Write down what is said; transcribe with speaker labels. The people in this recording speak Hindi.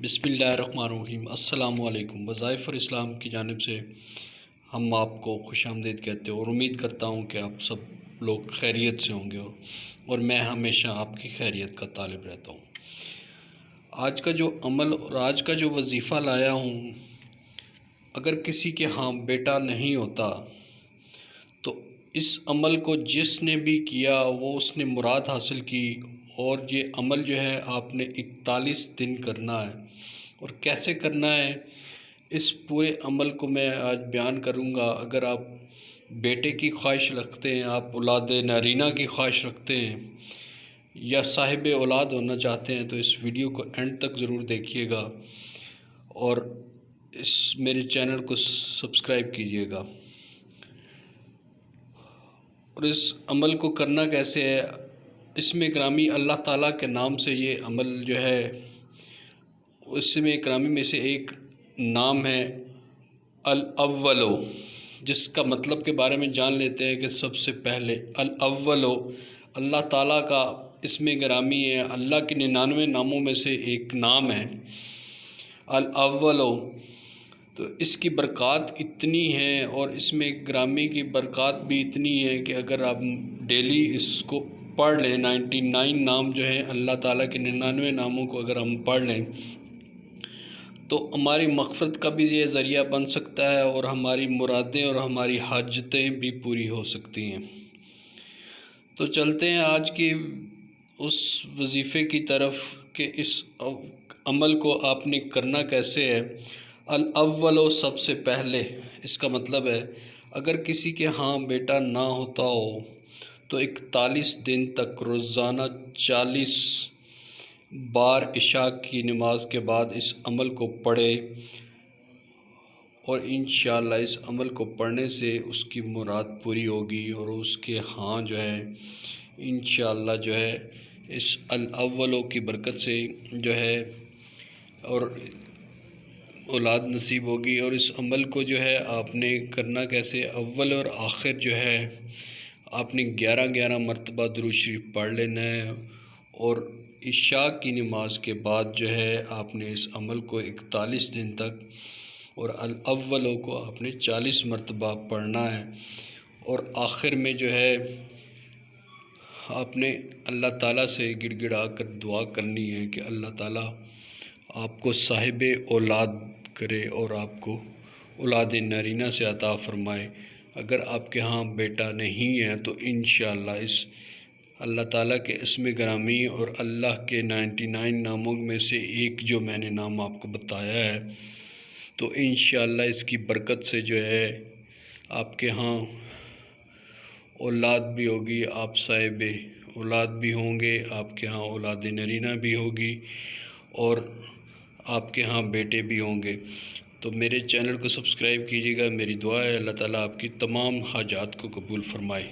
Speaker 1: बिस्मिल्लाहिर्रहमानिर्रहीम अस्सलामुअलैकुम। वज़ाइफ़ और इस्लाम की जानिब से हम आपको खुशामदीद कहते हैं और उम्मीद करता हूँ कि आप सब लोग खैरियत से होंगे और मैं हमेशा आपकी खैरियत का तालिब रहता हूँ। आज का जो अमल और आज का जो वजीफ़ा लाया हूँ, अगर किसी के यहाँ बेटा नहीं होता तो इस अमल को जिसने भी किया वो उसने मुराद हासिल की। और ये अमल जो है आपने 41 दिन करना है। और कैसे करना है इस पूरे अमल को मैं आज बयान करूँगा। अगर आप बेटे की ख्वाहिश रखते हैं, आप औलाद नारीना की ख्वाहिश रखते हैं या साहिब औलाद होना चाहते हैं तो इस वीडियो को एंड तक ज़रूर देखिएगा और इस मेरे चैनल को सब्सक्राइब कीजिएगा। और इस अमल को करना कैसे है, इसमें ग्रामी अल्लाह ताला के नाम से ये अमल जो है, उसमें ग्रामी में से एक नाम है अल अव्वलो, जिसका मतलब के बारे में जान लेते हैं कि सबसे पहले अल अव्वलो अल्लाह ताला का इसमें ग्रामी है। अल्लाह के 99 नामों में से एक नाम है अल अव्वलो। तो इसकी बरक़ात इतनी है और इसमें ग्रामी की बरक़ात भी इतनी है कि अगर आप डेली इसको पढ़ लें, 99 नाम जो है अल्लाह ताला के 99 नामों को अगर हम पढ़ लें तो हमारी मग़फ़िरत का भी ये ज़रिया बन सकता है और हमारी मुरादें और हमारी हाजतें भी पूरी हो सकती हैं। तो चलते हैं आज की उस वजीफ़े की तरफ कि इस अमल को आपने करना कैसे है। अल अव्वलो सबसे पहले, इसका मतलब है अगर किसी के यहाँ बेटा ना होता हो तो 41 दिन तक रोज़ाना 40 बार इशा की नमाज के बाद इस अमल को पढ़े और इंशाअल्लाह इस अमल को पढ़ने से उसकी मुराद पूरी होगी और उसके हाँ जो है इंशाअल्लाह जो है इस अल अव्वलों की बरकत से जो है और औलाद नसीब होगी। और इस अमल को जो है आपने करना कैसे, अव्वल और आखिर जो है आपने 11-11 मरतबा दुरूद शरीफ पढ़ लेना है और इशा की नमाज के बाद जो है आपने इस अमल को 41 दिन तक और अल अव्वलों को आपने 40 मरतबा पढ़ना है। और आखिर में जो है आपने अल्लाह ताला से गिड़गिड़ा कर दुआ करनी है कि अल्लाह ताला आपको साहिब औलाद करे और आपको औलाद नारीना से अता फ़रमाए। अगर आपके यहाँ बेटा नहीं है तो इंशाअल्लाह इस अल्लाह ताला के इसमें ग्रामी और अल्लाह के 99 नामों में से एक जो मैंने नाम आपको बताया है, तो इंशाअल्लाह इसकी बरकत से जो है आपके यहाँ औलाद भी होगी, आप साहिब औलाद भी होंगे, आपके यहाँ औलाद नरीना भी होगी और आपके यहाँ बेटे भी होंगे। तो मेरे चैनल को सब्सक्राइब कीजिएगा। मेरी दुआ है अल्लाह ताला आपकी तमाम हाजात को कबूल फ़रमाए।